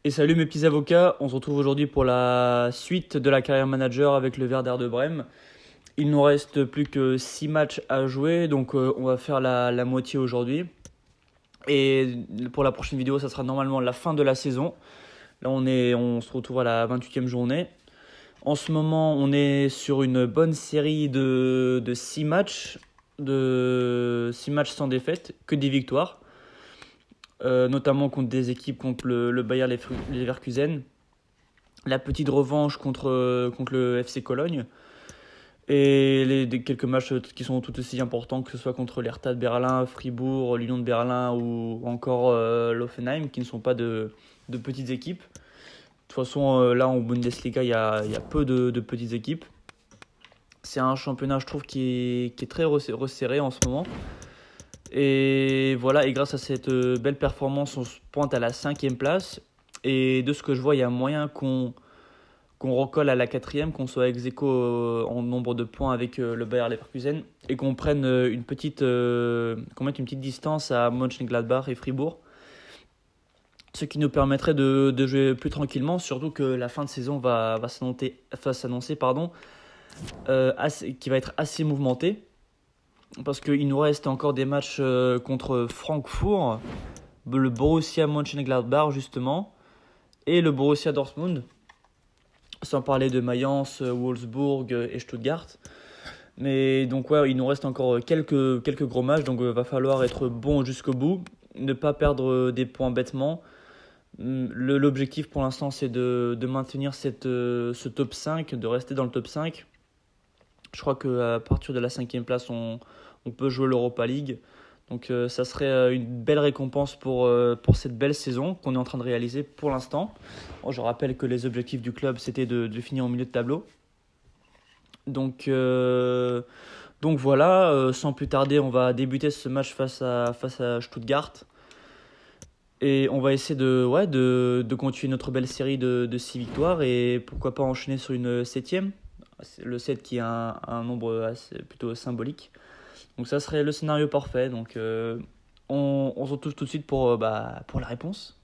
Et salut mes petits avocats, on se retrouve aujourd'hui pour la suite de la carrière manager avec le Werder de Brême. Il nous reste plus que 6 matchs à jouer, donc on va faire la moitié aujourd'hui. Et pour la prochaine vidéo, ça sera normalement la fin de la saison. Là on se retrouve à la 28e journée. En ce moment, on est sur une bonne série de 6 matchs, de 6 matchs sans défaite, que des victoires. Notamment contre des équipes contre le Bayer Leverkusen, la petite revanche contre le FC Cologne, et quelques matchs qui sont tout aussi importants, que ce soit contre l'Hertha de Berlin, Fribourg, l'Union de Berlin ou encore l'Hoffenheim, qui ne sont pas de petites équipes. De toute façon, là en Bundesliga, il y a peu de petites équipes. C'est un championnat, je trouve, qui est très resserré en ce moment. Et voilà, et grâce à cette belle performance, on se pointe à la 5e place. Et de ce que je vois, il y a moyen qu'on recolle à la 4e, qu'on soit ex aequo en nombre de points avec le Bayer Leverkusen, et qu'on prenne qu'on mette une petite distance à Mönchengladbach et Fribourg. Ce qui nous permettrait de jouer plus tranquillement, surtout que la fin de saison va s'annoncer, qui va être assez mouvementée. Parce qu'il nous reste encore des matchs contre Francfort, le Borussia Mönchengladbach justement, et le Borussia Dortmund, sans parler de Mayence, Wolfsburg et Stuttgart. Mais donc ouais, il nous reste encore quelques gros matchs, donc va falloir être bon jusqu'au bout, ne pas perdre des points bêtement. L'objectif pour l'instant, c'est de maintenir ce top 5, de rester dans le top 5. Je crois qu'à partir de la 5e place, on peut jouer l'Europa League. Donc ça serait une belle récompense pour cette belle saison qu'on est en train de réaliser pour l'instant. Bon, je rappelle que les objectifs du club, c'était de finir au milieu de tableau. Donc voilà, sans plus tarder, on va débuter ce match face à Stuttgart. Et on va essayer de continuer notre belle série de 6 victoires et pourquoi pas enchaîner sur une 7e. Le 7 qui est un nombre plutôt symbolique. Donc ça serait le scénario parfait. Donc on se retrouve tout de suite pour la réponse.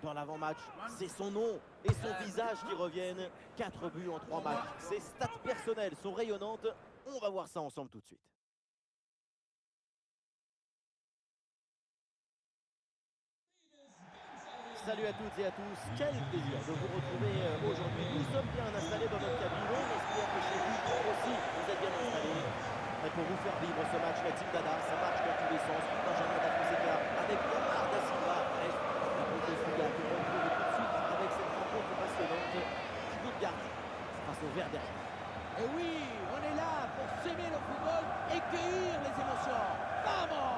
Dans l'avant-match, c'est son nom et son visage qui reviennent. 4 buts en 3 matchs. Ses stats personnelles sont rayonnantes. On va voir ça ensemble tout de suite. Salut à toutes et à tous, quel plaisir de vous retrouver aujourd'hui. Nous sommes bien installés dans notre cabine. On espère que chez vous aussi, vous êtes bien installés. Et pour vous faire vivre ce match, la team Dada, ça marche dans tous les sens. Benjamin da Fonseca avec Omar da Silva. Bref, la Bundesliga que l'on retrouve tout de suite avec cette rencontre passionnante. Stuttgart face au Werder. Et oui, on est là pour s'aimer le football et cueillir les émotions. Vamos!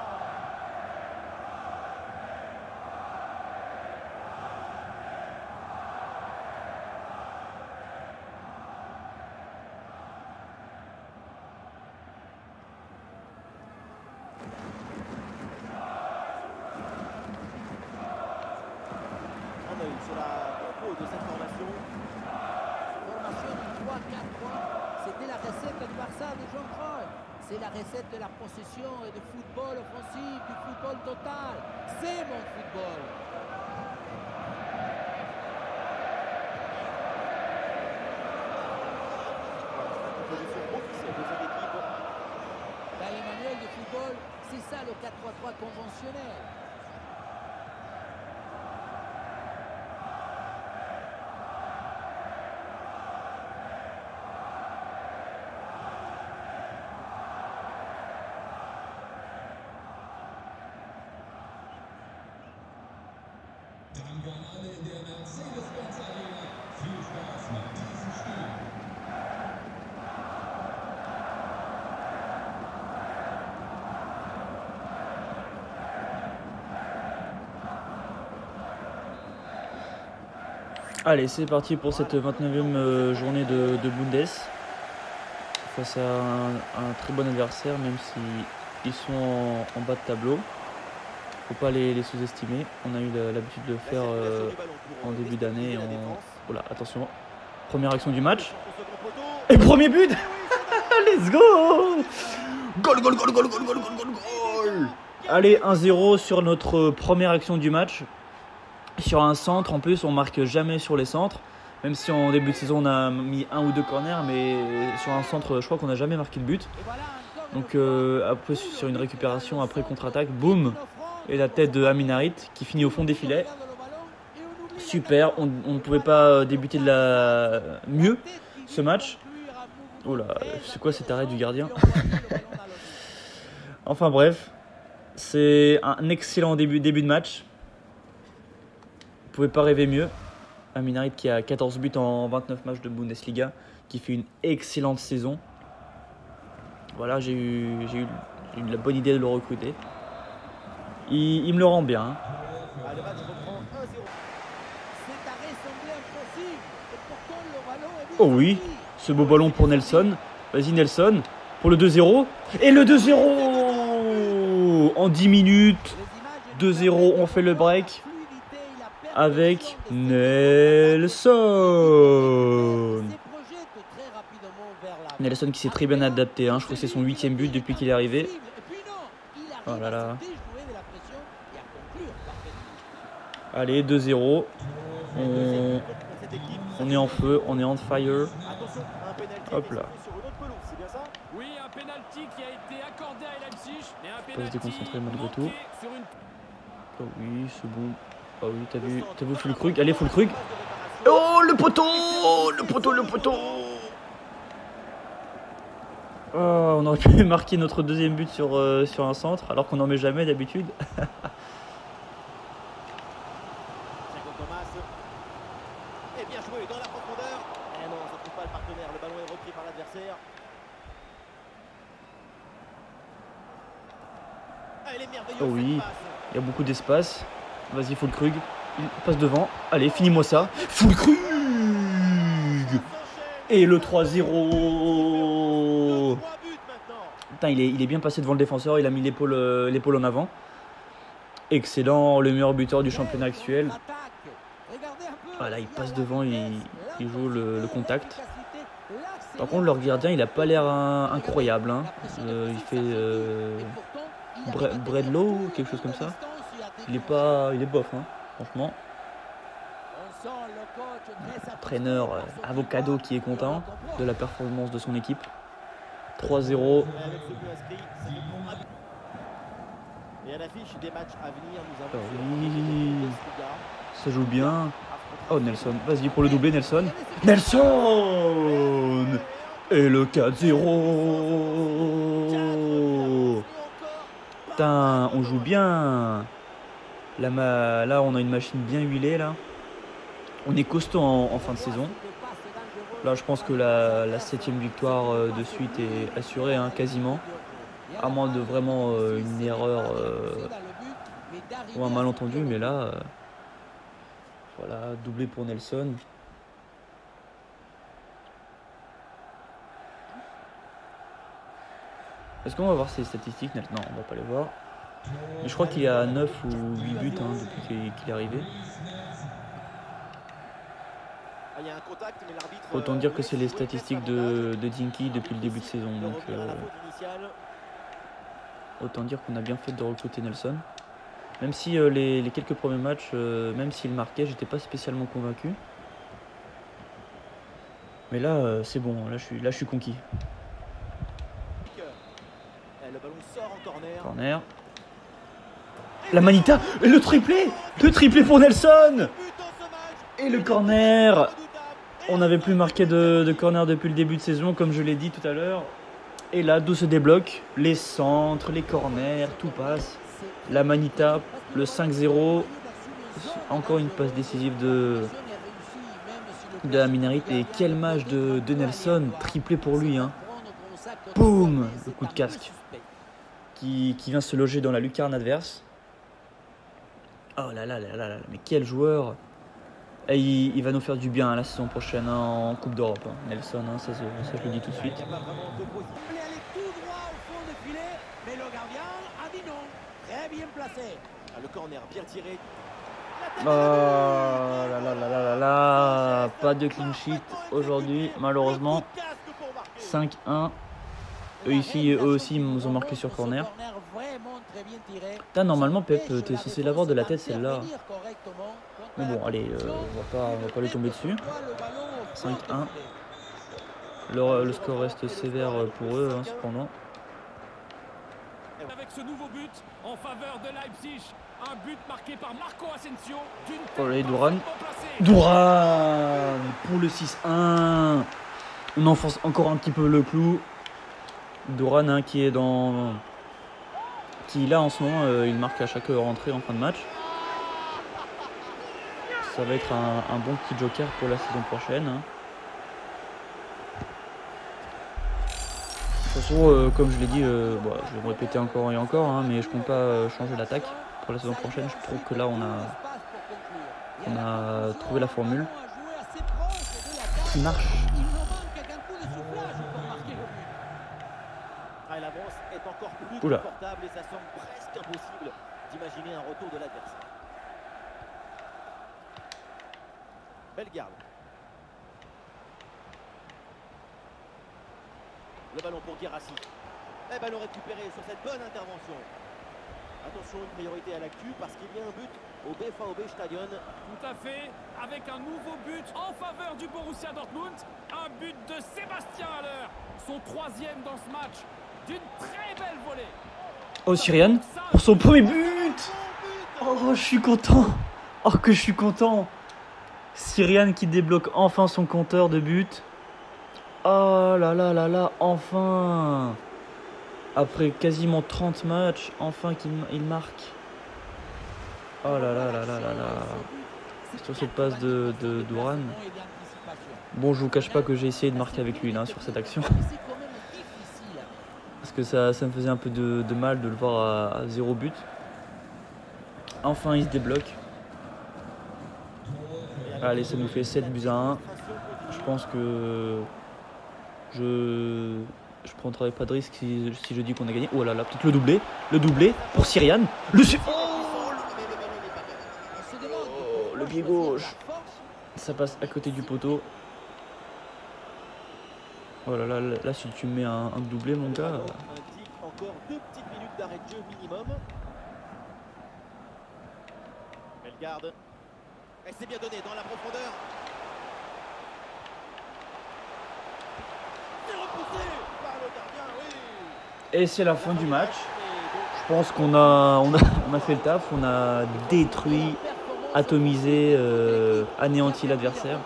Sur la compo de cette formation. Formation du 3-4-3, c'était la recette du Barça de Johan Cruyff. C'est la recette de la possession et du football offensif, du football total. C'est mon football. La composition officielle de cette équipe. Dans les manuels de football, c'est ça le 4-3-3 conventionnel. Danke an alle in der Mercedes-Benz Arena. Viel Spaß mit diesem Spiel. Allez, c'est parti pour cette 29e journée de Bundes. Face à un très bon adversaire, même s'ils sont en bas de tableau. Faut pas les sous-estimer. On a eu l'habitude de le faire en début d'année. Voilà, attention. Première action du match. Et premier but. Let's go. Goal, goal, goal, goal, goal, goal, goal, goal, goal. Allez, 1-0 sur notre première action du match. Sur un centre, en plus, on marque jamais sur les centres. Même si en début de saison, on a mis 1 ou 2 corners, mais sur un centre, je crois qu'on n'a jamais marqué de but. Donc après, sur une récupération, après contre-attaque, boum. Et la tête de Amin Harit qui finit au fond des filets. Super, on ne pouvait pas débuter mieux ce match. Oh là, c'est quoi cet arrêt du gardien? Enfin bref, c'est un excellent début de match. Vous pouvez pas rêver mieux. Amin Harit qui a 14 buts en 29 matchs de Bundesliga, qui fait une excellente saison. Voilà, j'ai eu la bonne idée de le recruter. Il me le rend bien. Hein. Ah, le match reprend 1-0. Cet arrêt semblait impossible. Et pourtant, le ballon est bien Oh oui, sorti. ce beau ballon pour Nelson. Vas-y Nelson, pour le 2-0. Et le 2-0 en 10 minutes. Les images 2-0, on fait le break fluidité et la avec perfection des Nelson. se projette très rapidement vers la Nelson qui s'est très bien adapté. Hein. Je crois que c'est son 8e but depuis qu'il est arrivé. Et puis non, il arrive Oh là là. à se déjouer de la pression et à conclure parfaitement. Allez, 2-0. Cette équipe, On est en feu, on est on fire. attention, un pénalty Hop là. sur une autre pelouse, c'est bien ça? Oui, un pénalty qui a été accordé à Leipzig, mais un se pénalty déconcentrer malgré manqué tout. sur une Oh oui, c'est bon. Ah oui, t'as vu Fulkrug. Allez, Fulkrug. Oh, le poteau. Oh, on aurait pu marquer notre deuxième but sur un centre, alors qu'on n'en met jamais d'habitude. Thiago Thomas. Et bien joué dans la profondeur. Et non, ça ne trouve pas le partenaire. Le ballon est repris par l'adversaire. Ah, elle est merveilleuse, Oh oui. cette passe. Il y a beaucoup d'espace. Vas-y, Fulkrug. Il passe devant. Allez, finis-moi ça. Fulkrug. Et le 3-0. 3 buts maintenant. Putain, il est bien passé devant le défenseur. Il a mis l'épaule en avant. Excellent, le meilleur buteur du championnat actuel. Ah là, il passe devant, il joue le contact. Par contre, leur gardien, il a pas l'air incroyable. Hein. Il fait Bredlow, quelque chose comme ça. Il est bof, hein, franchement. Entraîneur Avocado qui est content de la performance de son équipe. 3-0. Et avec ce but inscrit, ça fait pour un but. Et à l'affiche des matchs à venir, nous avons Ah sur oui. Bundesliga, Ça joue bien. affronter Oh Nelson, vas-y pour le doubler Nelson. Nelson. Et le 4-0. Putain, on joue bien. Là, on a une machine bien huilée là. On est costaud en fin de saison. Là, je pense que la 7e victoire de suite est assurée, hein, quasiment. À moins de vraiment une erreur ou un malentendu, mais là, voilà, doublé pour Nelson. Est-ce qu'on va voir ses statistiques? Non, on va pas les voir. Mais je crois qu'il y a 9 ou 8 buts hein, depuis qu'il est arrivé. Ah, il y a un contact, mais l'arbitre, Autant dire que laisse c'est les jouer statistiques presque avantage. de Dinky depuis le début de saison. De Donc revenir à la faute initiale. autant dire qu'on a bien fait de recruter Nelson. Même si les quelques premiers matchs, même s'il marquait, j'étais pas spécialement convaincu. Mais là, c'est bon, là je suis conquis. Et le ballon sort en corner. Corner. La Manita, et le triplé pour Nelson. But dans ce match. Et le corner. On n'avait plus marqué de corner depuis le début de saison, comme je l'ai dit tout à l'heure. Et là, tout se débloque. Les centres, les corners, tout passe. La Manita, le 5-0. Encore une passe décisive de Amin Harit. Et quel match de Nelson, triplé pour lui. Hein. Boum, le coup de casque qui vient se loger dans la lucarne adverse. Oh là là là là là, mais quel joueur! Et il va nous faire du bien hein, la saison prochaine hein, en Coupe d'Europe. Hein. Nelson, hein, ça je le dis tout de Il suite. n'y a pas vraiment de position. Il est allé tout droit au fond du filet, mais le gardien a dit non. Très bien placé. Ah, le corner bien tiré. Oh là là là là là là, pas de clean sheet aujourd'hui malheureusement. 5-1. Eux ici, eux aussi, ils nous ont marqué sur corner. Putain, normalement, Pep, t'es censé l'avoir de la tête celle-là. Mais bon, allez, on va pas lui tomber dessus. 5-1. Le score reste sévère pour eux, hein, cependant. Avec ce nouveau but en faveur de Leipzig, un but marqué par Marco Asensio d'une Oh là, tête Douran. parfaitement placée. Douran pour le 6-1. On enfonce encore un petit peu le clou. Douran hein, qui là en ce moment, il marque à chaque rentrée en fin de match. Ça va être un bon petit joker pour la saison prochaine. Hein. De toute façon, comme je l'ai dit, je vais me répéter encore et encore, hein, mais je compte pas changer d'attaque pour la saison prochaine. Je trouve que là, on a trouvé la formule qui marche. L'avance est encore plus Oula. confortable et ça semble presque impossible d'imaginer un retour de l'adversaire. Belle garde. Le ballon pour Guérassi. Et ballon récupéré sur cette bonne intervention. Attention, une priorité à l'actu parce qu'il y a un but au BVB Stadion. Tout à fait, avec un nouveau but en faveur du Borussia Dortmund. Un but de Sébastien Haller, son 3e dans ce match, d'une très belle volée. Oh, Syrian, pour son premier but. Oh, je suis content. Oh, que je suis content. Syrian qui débloque enfin son compteur de but. Oh là là là là, enfin. Après quasiment 30 matchs, enfin qu'il marque. Oh là là là là là là. Sur cette passe de Douran. Bon, je vous cache pas que j'ai essayé de marquer avec lui là, sur cette action. Parce que ça me faisait un peu de mal de le voir à 0 but. Enfin, il se débloque. Allez, ça nous fait 7 buts à 1. Je pense que je prendrai pas de risque si je dis qu'on a gagné. Oh là là, peut-être le doublé pour Syrian. Le pied gauche. Ça passe à côté du poteau. Oh là là, là si tu mets un doublé, mon gars. Indique encore 2 petites minutes d'arrêt de jeu minimum. Belle garde. Et c'est bien donné dans la profondeur. C'est repoussé par le gardien, oui. Et c'est la fin du match. Je pense qu'on a fait le taf. On a détruit, atomisé, anéanti l'adversaire.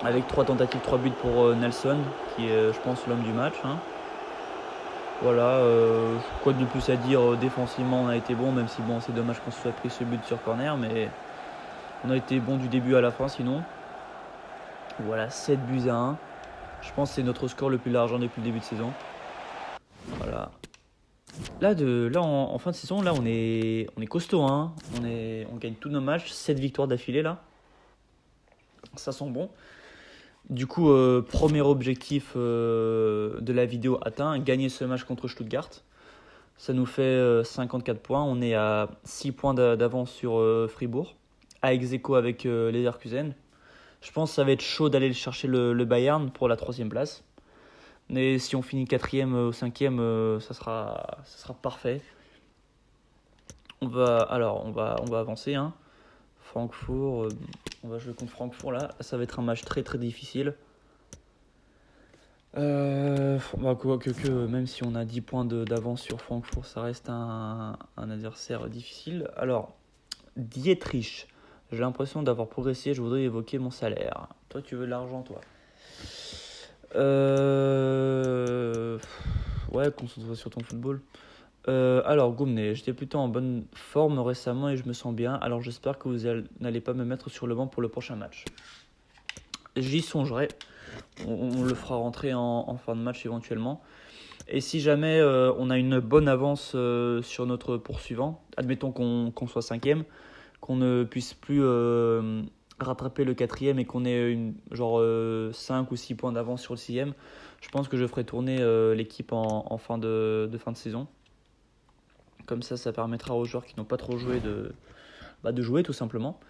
Avec 3 tentatives, 3 buts pour Nelson, qui est, je pense, l'homme du match. Hein. Voilà, quoi de plus à dire, défensivement on a été bon, même si bon c'est dommage qu'on se soit pris ce but sur corner, mais on a été bon du début à la fin sinon. Voilà, 7 buts à 1. Je pense que c'est notre score le plus large depuis le début de saison. Voilà. Là en fin de saison, là on est costaud, hein. On gagne tous nos matchs, 7 victoires d'affilée là. Ça sent bon. Du coup, premier objectif de la vidéo atteint, gagner ce match contre Stuttgart. Ça nous fait 54 points. On est à 6 points d'avance sur Fribourg, à ex-aequo avec Leverkusen. Je pense que ça va être chaud d'aller chercher le Bayern pour la 3e place. Mais si on finit 4e ou 5e, ça sera parfait. On va avancer. Hein. Francfort, on va jouer contre Francfort là. Ça va être un match très très difficile. Même si on a 10 points d'avance sur Francfort, ça reste un adversaire difficile. Alors, Dietrich, j'ai l'impression d'avoir progressé, je voudrais évoquer mon salaire. Toi, tu veux de l'argent, toi. Ouais, concentre-toi sur ton football. Alors, Goumné, j'étais plutôt en bonne forme récemment et je me sens bien. Alors, j'espère que vous n'allez pas me mettre sur le banc pour le prochain match. J'y songerai. On le fera rentrer en fin de match éventuellement. Et si jamais on a une bonne avance sur notre poursuivant, admettons qu'on soit 5e, qu'on ne puisse plus rattraper le 4e et qu'on ait 5 ou 6 points d'avance sur le 6e, je pense que je ferai tourner l'équipe en fin de saison. Comme ça permettra aux joueurs qui n'ont pas trop joué de jouer tout simplement.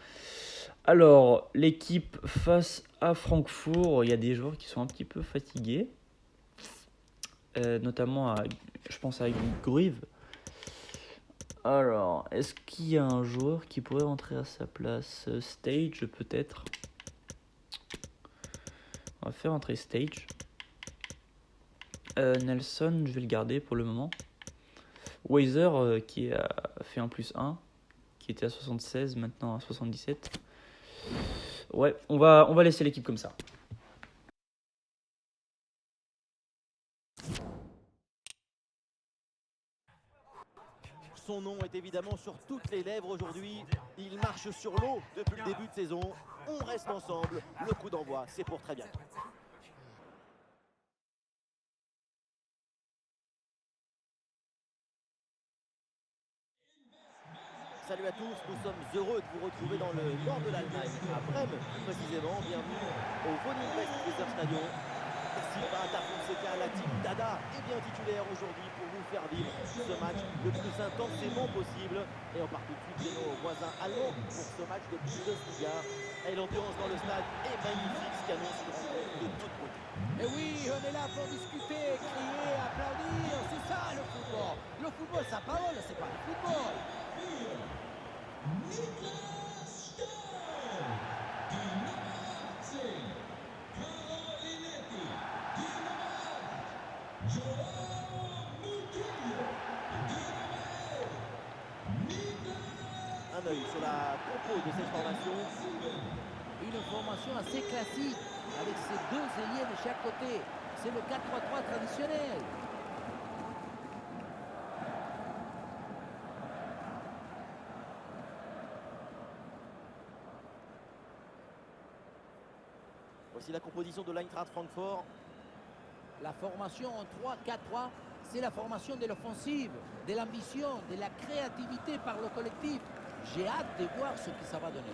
Alors, l'équipe face à Francfort, il y a des joueurs qui sont un petit peu fatigués. Notamment, je pense à Gruive. Alors, est-ce qu'il y a un joueur qui pourrait rentrer à sa place? Stage, peut-être. On va faire entrer Stage. Nelson, je vais le garder pour le moment. Weiser, qui a fait un +1, qui était à 76, maintenant à 77. Ouais, on va laisser l'équipe comme ça. Son nom est évidemment sur toutes les lèvres aujourd'hui. Il marche sur l'eau depuis le début de saison. On reste ensemble. Le coup d'envoi, c'est pour très bientôt. Salut à tous, nous sommes heureux de vous retrouver dans le nord de l'Allemagne, à Brême précisément. Bienvenue au Wohninvest Weserstadion. Silva, Fonseca, la team Dada est bien titulaire aujourd'hui pour vous faire vivre ce match le plus intensément possible. Et on part tout de suite chez nos voisins allemands pour ce match de Bundesliga. Et l'ambiance dans le stade est magnifique, ce qui annonce une rencontre de toute beauté. Et oui, on est là pour discuter, crier, applaudir, c'est ça le football. Le football, ça parole, c'est pas le football. Un œil sur la compo de cette formation. Une formation assez classique, avec ses deux ailiers de chaque côté. C'est le 4-3-3 traditionnel. Voici la composition de l'Eintracht Francfort. La formation en 3-4-3, c'est la formation de l'offensive, de l'ambition, de la créativité par le collectif. J'ai hâte de voir ce que ça va donner.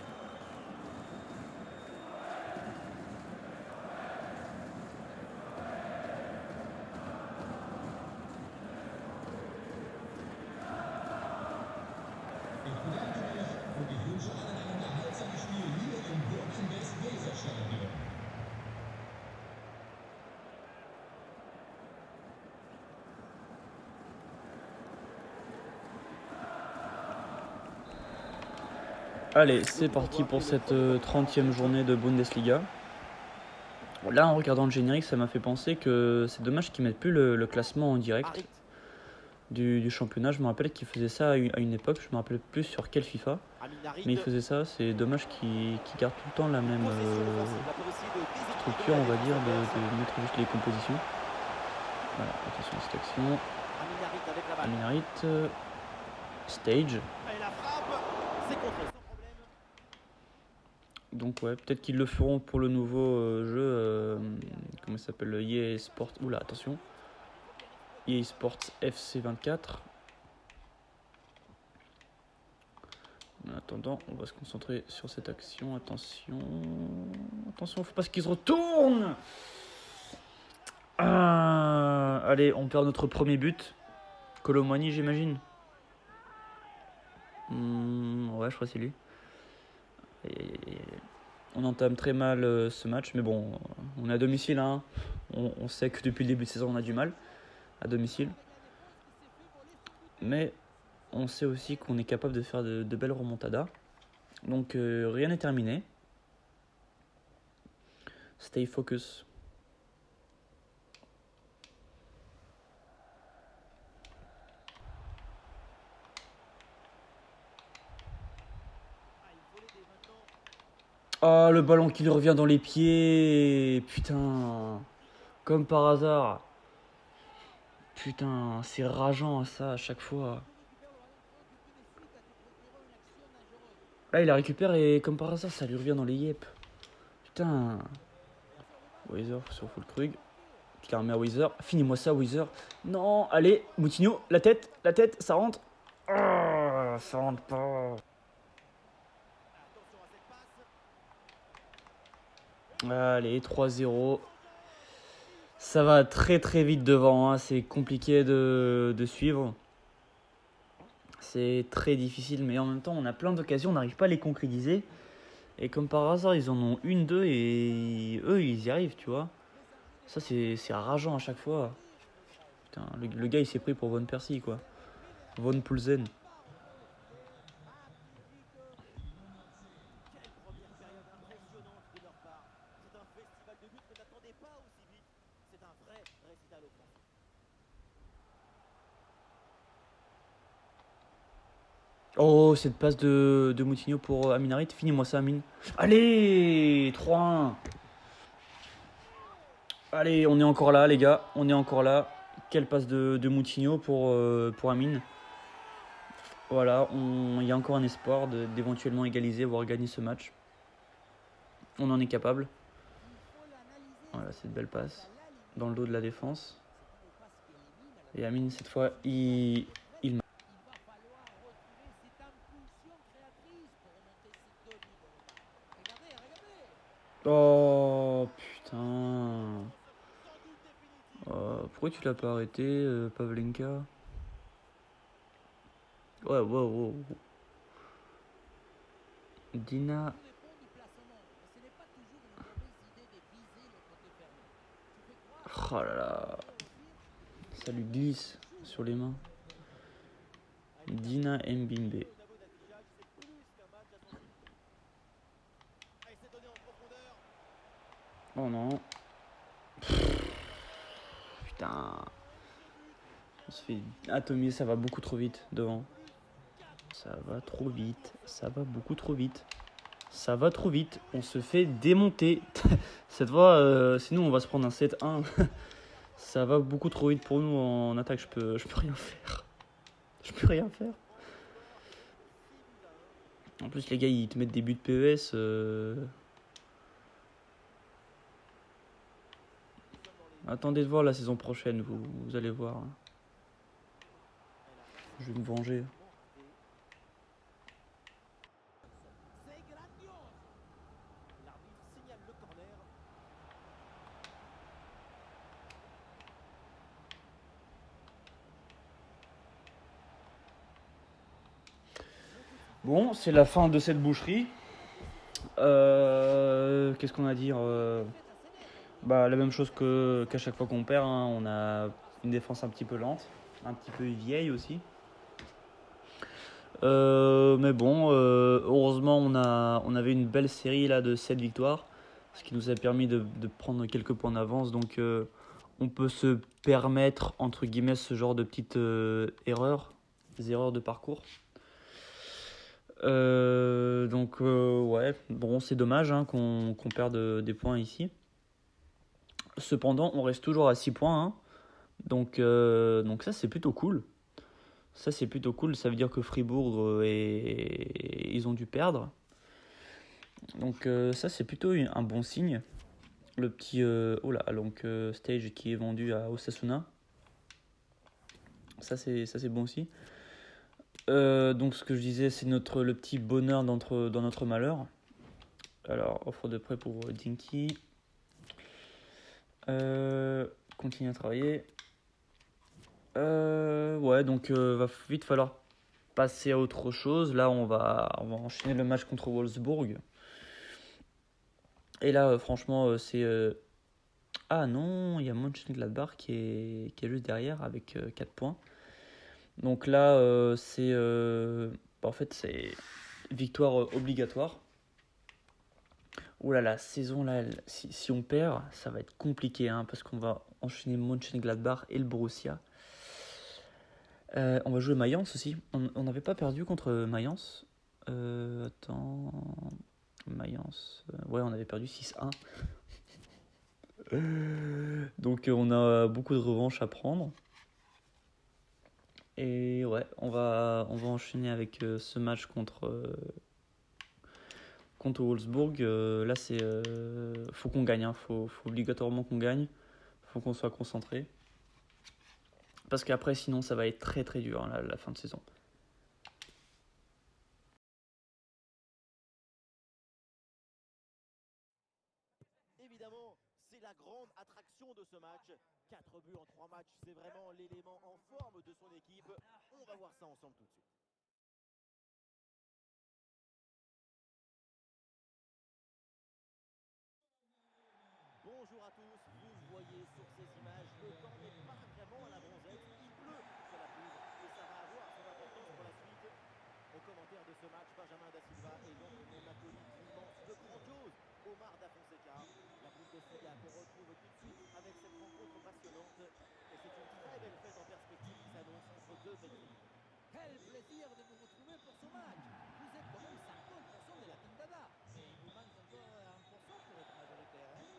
Allez, c'est parti pour cette 30e journée de Bundesliga. Bon, là, en regardant le générique, ça m'a fait penser que c'est dommage qu'ils mettent plus le classement en direct Harit, du championnat. Je me rappelle qu'ils faisaient ça à une époque, je me rappelle plus sur quelle FIFA. Amin Harit. Mais ils faisaient ça, c'est dommage qu'ils gardent tout le temps la même Possession offensive, là, pour essayer de déséquilibrer structure, on va la dire, défense. de mettre juste les compositions. Voilà, attention à cette action. Amin Harit avec la balle. Aminarit, Stage. Et la frappe, c'est contré sans problème. Donc ouais, peut-être qu'ils le feront pour le nouveau jeu, comment il s'appelle, le EA Sport. Oula, attention. EA Sports FC 24. En attendant, on va se concentrer sur cette action. Attention. Attention, faut pas qu'ils se retournent. Allez, on perd notre premier but. Colomani, j'imagine. Ouais, je crois que c'est lui. On entame très mal ce match, mais bon, on est à domicile. Hein. On sait que depuis le début de saison, on a du mal à domicile. Mais on sait aussi qu'on est capable de faire de belles remontadas. Donc rien n'est terminé. Stay focus. Ah, le ballon qui lui revient dans les pieds. Putain. Comme par hasard. Putain, c'est rageant ça à chaque fois. Là, il la récupère et comme par hasard, ça lui revient dans les yep. Putain. Weiser sur Fulkrug. Qui la remet à Weiser. Finis-moi ça, Weiser. Non, allez, Moutinho, la tête, ça rentre. Oh, ça rentre pas. Allez, 3-0. Ça va très très vite devant, hein. C'est compliqué de suivre. C'est très difficile, mais en même temps, on a plein d'occasions, on n'arrive pas à les concrétiser. Et comme par hasard, ils en ont une, deux et eux, ils y arrivent, tu vois. Ça, c'est rageant à chaque fois. Putain, le gars, il s'est pris pour Von Persie, quoi. Von Poulsen. Quelle première période impressionnante de leur part. C'est un festival de buts, mais n'attendez pas aussi vite. C'est un vrai récital offensif. Oh, cette passe de Moutinho pour Amin Harit. Finis-moi ça, Amin. Allez, 3-1. Allez, on est encore là, les gars. On est encore là. Quelle passe de Moutinho pour Amin. Voilà, il y a encore un espoir d'éventuellement égaliser, voire gagner ce match. On en est capable. Voilà, cette belle passe dans le dos de la défense. Et Amin, cette fois, il Il va falloir retrouver cette impulsion créatrice pour remonter ces 2 buts de retard. Regardez, regardez. Oh, putain. Pourquoi tu l'as pas arrêté, Pavlenka? Ouais, wow. Dina. Tout dépend du placement, mais ce n'est pas toujours une mauvaise idée de viser le côté fermé. Tu fais croire Oh là là. Ça lui glisse sur les mains. Dina Mbimbe. Au tableau d'affichage, c'est plus qu'un match à son succès. Ah, il s'est donné en profondeur. Oh non. Putain. On se fait atomiser, ça va beaucoup trop vite devant. Ça va trop vite. Ça va beaucoup trop vite. Ça va trop vite. On se fait démonter. Cette fois, sinon on va se prendre un 7-1. Ça va beaucoup trop vite pour nous en attaque. Je peux rien faire. Je peux rien faire. En plus, les gars, ils te mettent des buts de PES. Attendez de voir la saison prochaine, vous allez voir. Je vais me venger. C'est grandiose. L'arbitre signale le corner. Bon, c'est la fin de cette boucherie. Qu'est-ce qu'on a à dire Bah, la même chose qu'à chaque fois qu'on perd. Hein. On a une défense un petit peu lente, un petit peu vieille aussi. Mais bon, heureusement, on avait une belle série là, de 7 victoires, ce qui nous a permis de prendre quelques points d'avance. Donc, on peut se permettre, entre guillemets, ce genre de petites erreurs, des erreurs de parcours. Donc, ouais, bon, c'est dommage hein, qu'on perde des points ici. Cependant, on reste toujours à 6 points. Hein. Donc ça, c'est plutôt cool. Ça, c'est plutôt cool. Ça veut dire que Fribourg, ils ont dû perdre. Donc ça, c'est plutôt un bon signe. Le petit stage qui est vendu à Osasuna. Ça, c'est bon aussi. Donc ce que je disais, c'est le petit bonheur dans notre malheur. Alors, offre de prêt pour Dinky. Continue à travailler. Ouais, donc va vite falloir passer à autre chose. Là, on va enchaîner le match contre Wolfsburg. Et là, franchement, c'est... Ah non, il y a Mönchengladbach qui est juste derrière avec 4 points. Donc là, c'est... en fait, c'est victoire obligatoire. Ouh là, la saison, là, si on perd, ça va être compliqué, hein, parce qu'on va enchaîner Mönchengladbach et le Borussia. On va jouer Mayence aussi. On n'avait pas perdu contre Mayence. Attends... Mayence... ouais, on avait perdu 6-1. Donc on a beaucoup de revanches à prendre. Et ouais, on va enchaîner avec ce match contre Wolfsburg. Là, c'est faut qu'on gagne. Hein. Faut obligatoirement qu'on gagne. Faut qu'on soit concentré. Parce qu'après, sinon, ça va être très très dur hein, la fin de saison. Évidemment, c'est la grande attraction de ce match. 4 buts en 3 matchs, c'est vraiment l'élément en forme de son équipe. On va voir ça ensemble tout de suite. Bonjour à tous, vous le voyez sur ces images, le temps n'est pas vraiment à la bronzette, il pleut sur la pelouse et ça va avoir son importance pour la suite. Au commentaire de ce match, Benjamin Da Silva et donc mon acolyte, l'immense, le grandiose Omar Da Fonseca. La Bundesliga qu'on retrouve tout de suite avec cette rencontre passionnante et c'est une très belle fête en perspective qui s'annonce entre deux belles équipes. Quel plaisir de vous retrouver pour ce match. Vous êtes quand même 50% de la Team Dada. Mais il vous manque encore 1% pour être majoritaire. Hein?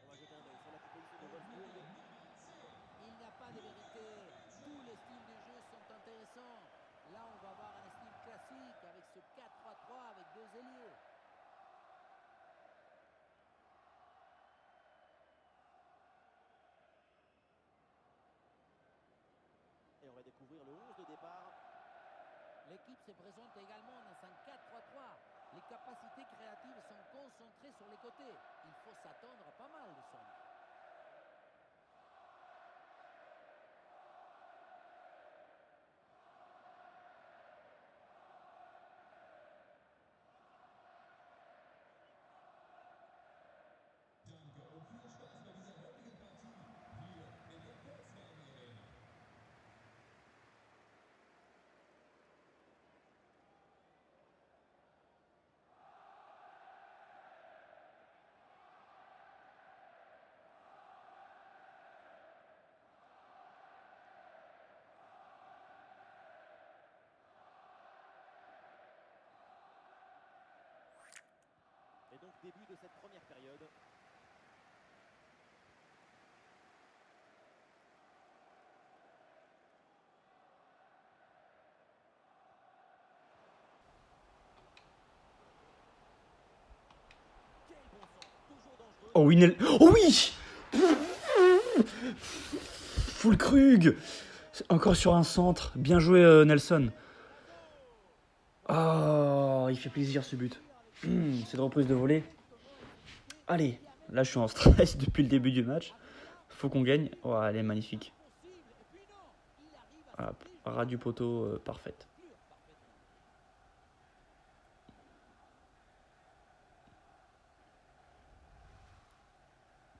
On va jeter un œil sur la proposition de Wolfsburg. Il n'y a pas de vérité. Tous les styles de jeu sont intéressants. Là, on va avoir un style classique avec ce 4-3-3 avec deux ailiers. Et on va découvrir le 11 de départ. L'équipe se présente également dans un 4-3-3. Les capacités créatives sont concentrées sur les côtés. Il faut s'attendre à pas mal de centres. Danke und viel Spaß bei dieser heutigen Partie hier in der Volkswagen Arena. Et donc début de cette première période. Quel bon sens, toujours dangereux. Oh oui, oh oui. Fulkrug. Encore sur un centre. Bien joué Nelson. Oh, il fait plaisir ce but. Cette reprise de volée. Allez, là je suis en stress depuis le début du match. Faut qu'on gagne. Oh, elle est magnifique. Voilà, ras du poteau, parfaite.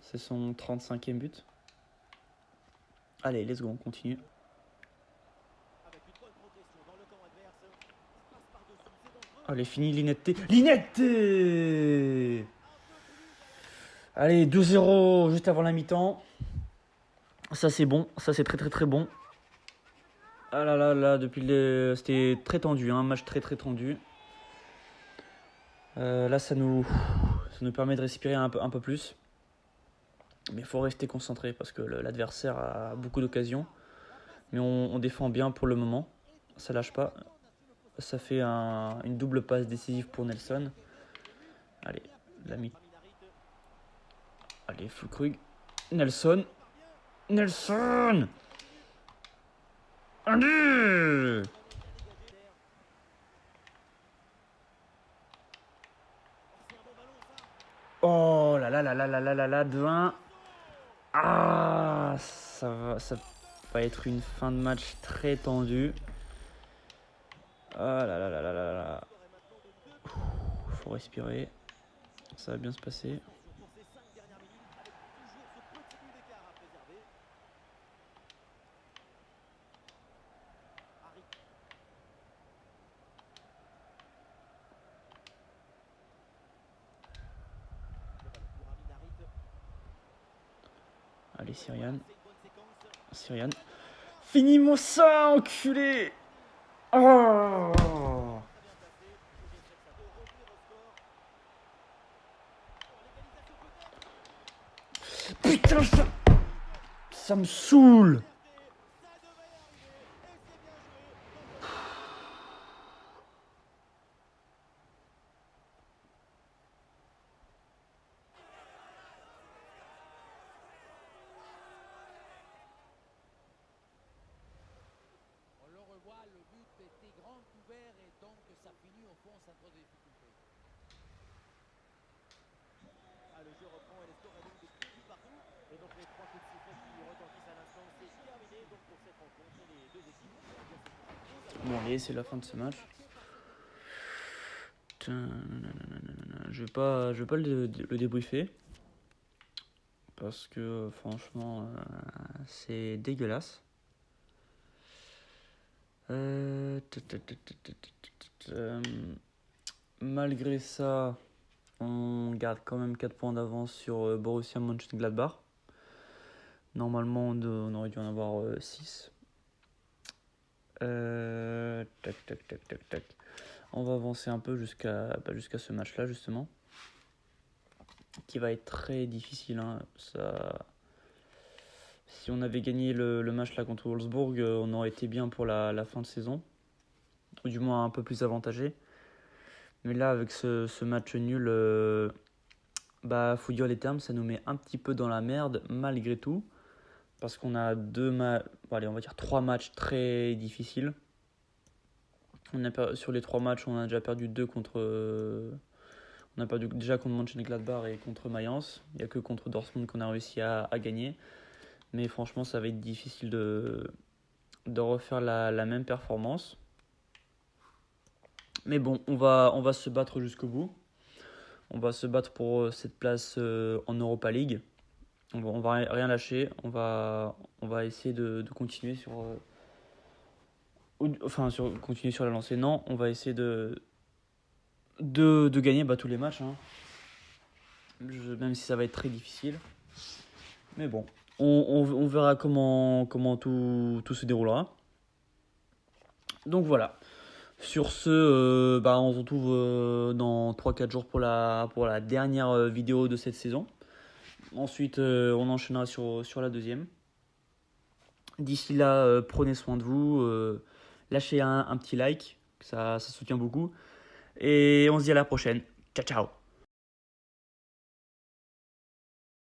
C'est son 35e but. Allez, let's go, on continue. Avec une bonne progression dans le camp adverse. Passe par-dessus, c'est dangereux. Allez, fini Linette. Linette. Allez, 2-0 juste avant la mi-temps. Ça c'est bon, ça c'est très très très bon. Ah là là là, c'était très tendu, un match très très tendu. Là ça nous permet de respirer un peu plus. Mais il faut rester concentré parce que l'adversaire a beaucoup d'occasions. Mais on défend bien pour le moment, ça lâche pas. Ça fait une double passe décisive pour Nelson. Allez, l'ami. Allez, Fulkrug. Nelson. Nelson. Allez. Oh là là là là là là là là, 2-1. Ah, ça va être une fin de match très tendue. Ah là là là là là là. Faut respirer. Ça va bien se passer. Pour ces 5 dernières minutes, avec toujours ce petit but d'écart à préserver. Harry. Le ballon pour Amin Harit. Allez, Syriane. C'est une bonne séquence. Syriane. Finis-moi ça, enculé. Oh. Très bien placé. Et j'essaie ça de revenir au score. L'égalisation peut-être. Putain, ça me saoule. Ça devait y arriver. Et c'est bien joué. On le revoit, le but était grand ouvert et donc ça finit au fond sans trop de difficultés. Ah, le jeu reprend et les scores est donc de plus Et donc les 3 coups de sifflet qui retentissent à l'instant, c'est terminé donc pour cette rencontre et les deux équipes vont bien se faire. Bon, allez, c'est la fin de ce match. Je vais pas le débriefer. Parce que franchement, c'est dégueulasse. Malgré ça, on garde quand même 4 points d'avance sur Borussia Mönchengladbach. Normalement, on aurait dû en avoir 6. Tac. On va avancer un peu jusqu'à ce match-là, justement. Qui va être très difficile. Hein. Si on avait gagné le match là contre Wolfsburg, on aurait été bien pour la fin de saison. Ou du moins un peu plus avantagé. Mais là, avec ce match nul, faut dire les termes, ça nous met un petit peu dans la merde malgré tout. Parce qu'on a on va dire 3 matchs très difficiles. Sur les 3 matchs, on a déjà perdu 2 contre... on a perdu déjà contre Mönchengladbach et contre Mayence. Il n'y a que contre Dortmund qu'on a réussi à gagner. Mais franchement, ça va être difficile de refaire la même performance. Mais bon, on va se battre jusqu'au bout. On va se battre pour cette place en Europa League. On va rien lâcher. On va essayer de continuer continuer sur la lancée. Non, on va essayer de gagner tous les matchs. Hein. Même si ça va être très difficile. Mais bon, on verra comment tout se déroulera. Donc voilà. Sur ce, on se retrouve dans 3-4 jours pour la dernière vidéo de cette saison. Ensuite, on enchaînera sur la deuxième. D'ici là, prenez soin de vous. Lâchez un petit like, ça soutient beaucoup. Et on se dit à la prochaine. Ciao, ciao.